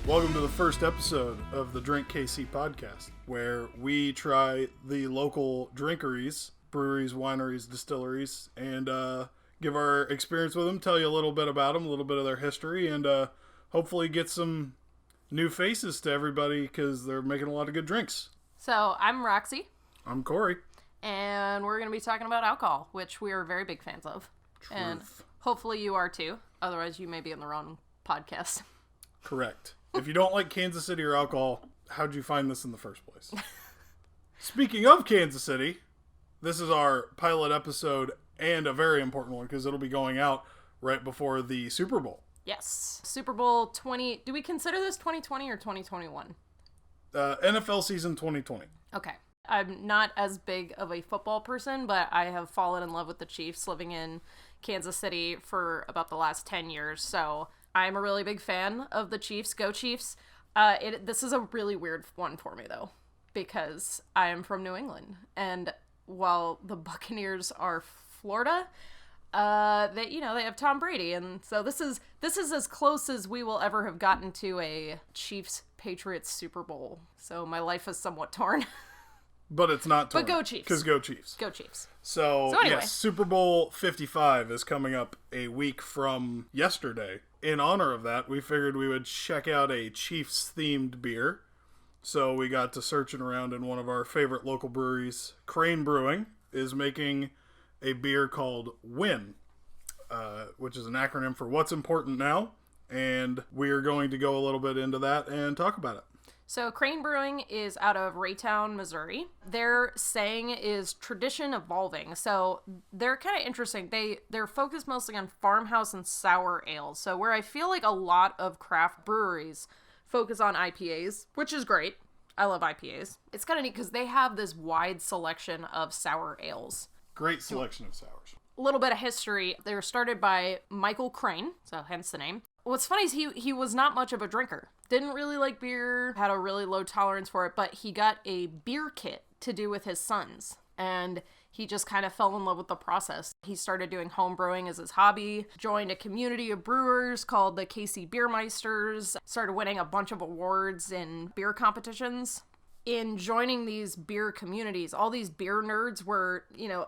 Welcome to the first episode of the Drink KC podcast, where we try the local drinkeries, breweries, wineries, distilleries, and give our experience with them, tell you a little bit about them, a little bit of their history, and hopefully get some new faces to everybody because they're making a lot of good drinks. So, I'm Roxy. I'm Corey. And we're going to be talking about alcohol, which we are very big fans of. Truth. And hopefully you are too. Otherwise, you may be in the wrong podcast. Correct. If you don't like Kansas City or alcohol, how'd you find this in the first place? Speaking of Kansas City, this is our pilot episode and a very important one because it'll be going out right before the Super Bowl. Yes. Super Bowl 20... Do we consider this 2020 or 2021? NFL season 2020. Okay. I'm not as big of a football person, but I have fallen in love with the Chiefs living in Kansas City for about the last 10 years, so I'm a really big fan of the Chiefs. Go Chiefs. This is a really weird one for me, though, because I am from New England, and while the Buccaneers are Florida, they have Tom Brady, and so this is as close as we will ever have gotten to a Chiefs-Patriots Super Bowl, so my life is somewhat torn. But it's not torn. But go Chiefs. Because go Chiefs. Go Chiefs. So anyway. Yes, Super Bowl 55 is coming up a week from yesterday. In honor of that, we figured we would check out a Chiefs-themed beer. So we got to searching around in one of our favorite local breweries. Crane Brewing is making a beer called WIN, which is an acronym for What's Important Now. And we are going to go a little bit into that and talk about it. So Crane Brewing is out of Raytown, Missouri. Their saying is tradition evolving. So they're kind of interesting. They're focused mostly on farmhouse and sour ales. So where I feel like a lot of craft breweries focus on IPAs, which is great. I love IPAs. It's kind of neat because they have this wide selection of sour ales. Great selection of sours. A little bit of history. They were started by Michael Crane, so hence the name. What's funny is he was not much of a drinker. Didn't really like beer, had a really low tolerance for it, but he got a beer kit to do with his sons. And he just kind of fell in love with the process. He started doing home brewing as his hobby, joined a community of brewers called the KC Beermeisters, started winning a bunch of awards in beer competitions. In joining these beer communities, all these beer nerds were,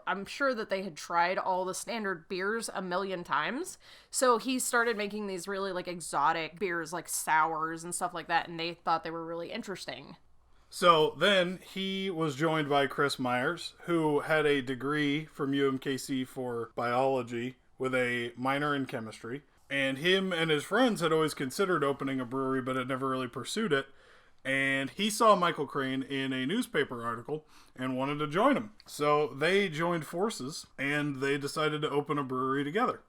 I'm sure that they had tried all the standard beers a million times. So he started making these really exotic beers like sours and stuff like that, and they thought they were really interesting. So then he was joined by Chris Myers, who had a degree from UMKC for biology with a minor in chemistry. And him and his friends had always considered opening a brewery, but had never really pursued it. And he saw Michael Crane in a newspaper article and wanted to join him. So they joined forces and they decided to open a brewery together.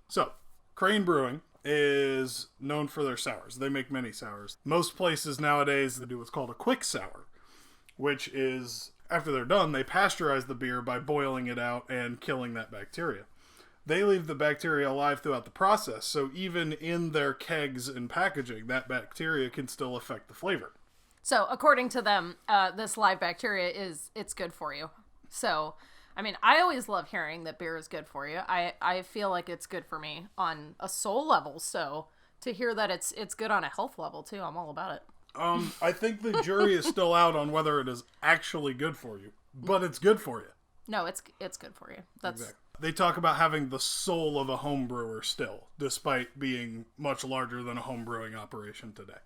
So, Crane Brewing is known for their sours. They make many sours. Most places nowadays they do what's called a quick sour, which is, after they're done, they pasteurize the beer by boiling it out and killing that bacteria. They leave the bacteria alive throughout the process, so even in their kegs and packaging, that bacteria can still affect the flavor. So, according to them, this live bacteria it's good for you. So, I always love hearing that beer is good for you. I feel like it's good for me on a soul level, so to hear that it's good on a health level, too, I'm all about it. I think the jury is still out on whether it is actually good for you, but it's good for you. No, it's good for you. That's exactly. They talk about having the soul of a home brewer still, despite being much larger than a home brewing operation today.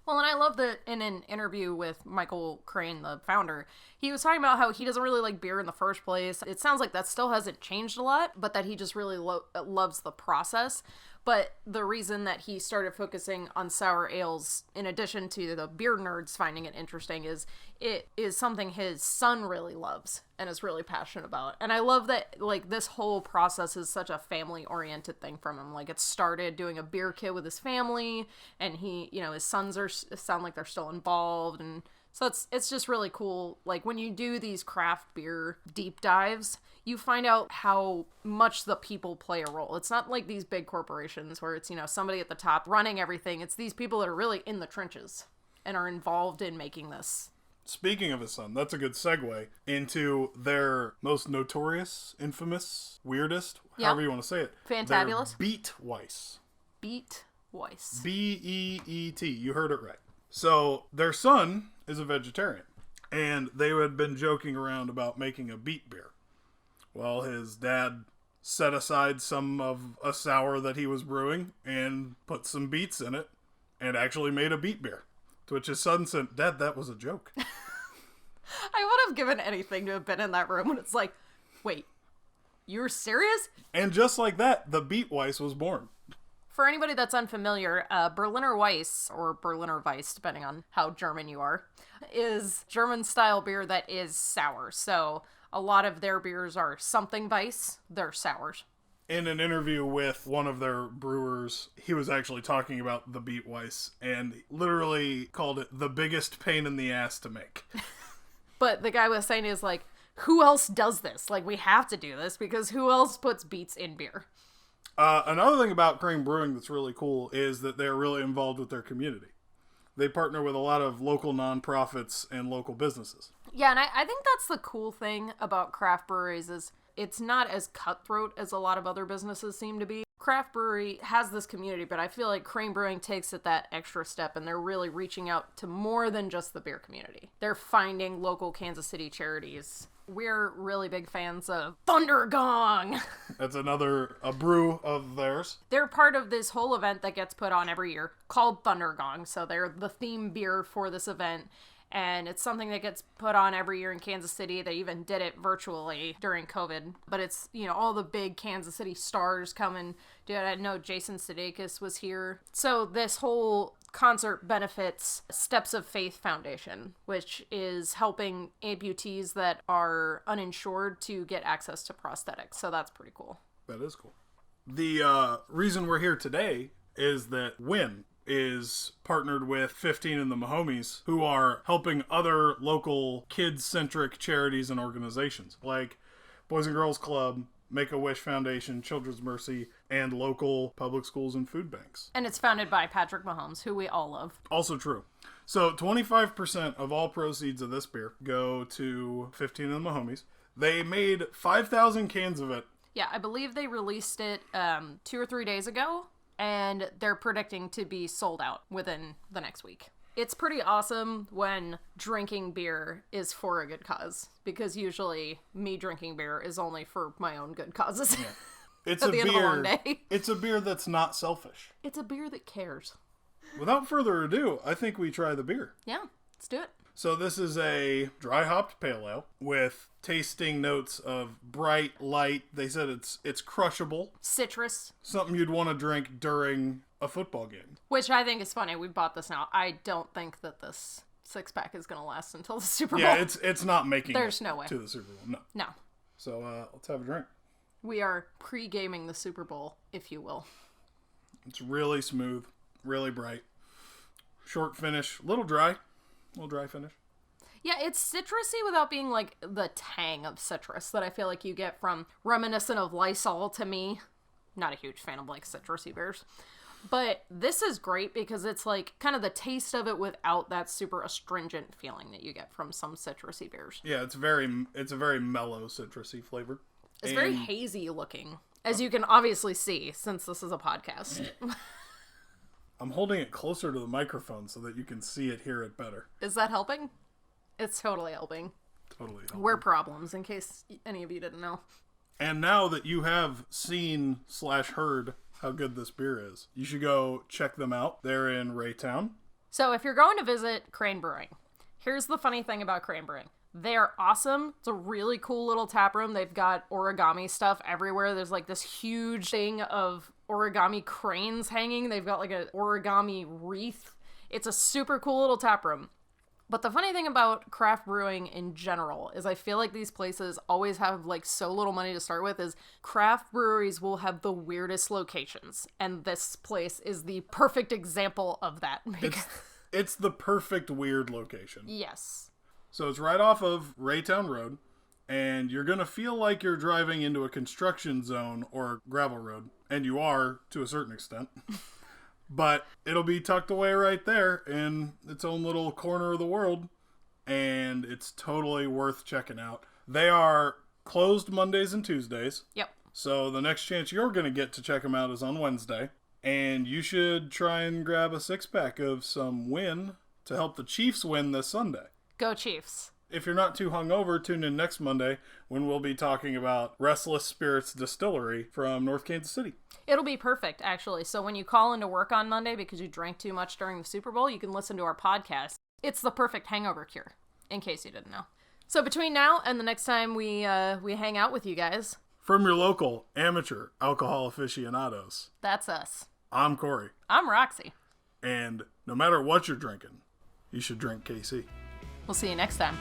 Well, and I love that in an interview with Michael Crane, the founder, he was talking about how he doesn't really like beer in the first place. It sounds like that still hasn't changed a lot, but that he just really loves the process. But the reason that he started focusing on sour ales, in addition to the beer nerds finding it interesting, is it is something his son really loves and is really passionate about. And I love that, this whole process is such a family-oriented thing from him. It started doing a beer kit with his family, and he, his sons sound like they're still involved, and so it's just really cool. When you do these craft beer deep dives, you find out how much the people play a role. It's not like these big corporations where it's, somebody at the top running everything. It's these people that are really in the trenches and are involved in making this. Speaking of his son, that's a good segue into their most notorious, infamous, weirdest, however you want to say it. Fantabulous. Beet Weiss. Beet Weiss. Beet. You heard it right. So their son is a vegetarian, and they had been joking around about making a beet beer. Well, his dad set aside some of a sour that he was brewing and put some beets in it and actually made a beet beer. To which his son said, "Dad, that was a joke." I would have given anything to have been in that room when it's like, wait, you're serious? And just like that, the Beet Weiss was born. For anybody that's unfamiliar, Berliner Weiss, or Berliner Weiss, depending on how German you are, is German-style beer that is sour. So a lot of their beers are something Weiss. They're sours. In an interview with one of their brewers, he was actually talking about the Beet Weiss and literally called it the biggest pain in the ass to make. But the guy was saying is like, who else does this? Like, we have to do this because who else puts beets in beer? Another thing about Crane Brewing that's really cool is that they're really involved with their community. They partner with a lot of local nonprofits and local businesses. Yeah, and I think that's the cool thing about craft breweries is it's not as cutthroat as a lot of other businesses seem to be. Craft brewery has this community, but I feel like Crane Brewing takes it that extra step, and they're really reaching out to more than just the beer community. They're finding local Kansas City charities. We're really big fans of Thunder Gong. That's a brew of theirs. They're part of this whole event that gets put on every year called Thunder Gong. So they're the theme beer for this event. And it's something that gets put on every year in Kansas City. They even did it virtually during COVID. But it's, all the big Kansas City stars come and do it. I know Jason Sudeikis was here. So this whole concert benefits Steps of Faith Foundation, which is helping amputees that are uninsured to get access to prosthetics. So that's pretty cool. That is cool. The reason we're here today is that Win is partnered with 15 in the Mahomies, who are helping other local kids-centric charities and organizations like Boys and Girls Club, Make-A-Wish Foundation, Children's Mercy, and local public schools and food banks. And it's founded by Patrick Mahomes, who we all love. Also true. So 25% of all proceeds of this beer go to 15 in the Mahomies. They made 5,000 cans of it. Yeah, I believe they released it 2 or 3 days ago. And they're predicting to be sold out within the next week. It's pretty awesome when drinking beer is for a good cause, because usually me drinking beer is only for my own good causes. Yeah. It's a beer. It's a beer that's not selfish. It's a beer that cares. Without further ado, I think we try the beer. Yeah, let's do it. So this is a dry hopped pale ale with tasting notes of bright light. They said it's crushable. Citrus. Something you'd want to drink during a football game. Which I think is funny. We bought this now. I don't think that this 6-pack is going to last until the Super Bowl. Yeah, it's not making There's no way. To the Super Bowl. No. So let's have a drink. We are pre-gaming the Super Bowl, if you will. It's really smooth, really bright. Short finish, little dry finish. Yeah, it's citrusy without being like the tang of citrus that I feel like you get from reminiscent of Lysol to me. Not a huge fan of like citrusy beers. But this is great because it's like kind of the taste of it without that super astringent feeling that you get from some citrusy beers. Yeah, it's a very mellow citrusy flavor. It's very hazy looking, as you can obviously see since this is a podcast. I'm holding it closer to the microphone so that you can see it, hear it better. Is that helping? It's totally helping. Totally helping. We're problems, in case any of you didn't know. And now that you have seen/heard how good this beer is, you should go check them out. They're in Raytown. So if you're going to visit Crane Brewing, here's the funny thing about Crane Brewing. They're awesome. It's a really cool little tap room. They've got origami stuff everywhere. There's like this huge thing of origami cranes hanging. They've got like an origami wreath. It's a super cool little tap room. But the funny thing about craft brewing in general is I feel like these places always have like so little money to start with is craft breweries will have the weirdest locations. And this place is the perfect example of that. It's the perfect weird location. Yes. So it's right off of Raytown Road, and you're going to feel like you're driving into a construction zone or gravel road, and you are to a certain extent. But it'll be tucked away right there in its own little corner of the world, and it's totally worth checking out. They are closed Mondays and Tuesdays. Yep. So the next chance you're going to get to check them out is on Wednesday. And you should try and grab a 6-pack of some Win to help the Chiefs win this Sunday. Go Chiefs. If you're not too hungover, tune in next Monday when we'll be talking about Restless Spirits Distillery from North Kansas City. It'll be perfect, actually. So when you call into work on Monday because you drank too much during the Super Bowl, you can listen to our podcast. It's the perfect hangover cure, in case you didn't know. So between now and the next time we hang out with you guys. From your local amateur alcohol aficionados. That's us. I'm Corey. I'm Roxy. And no matter what you're drinking, you should drink KC. We'll see you next time.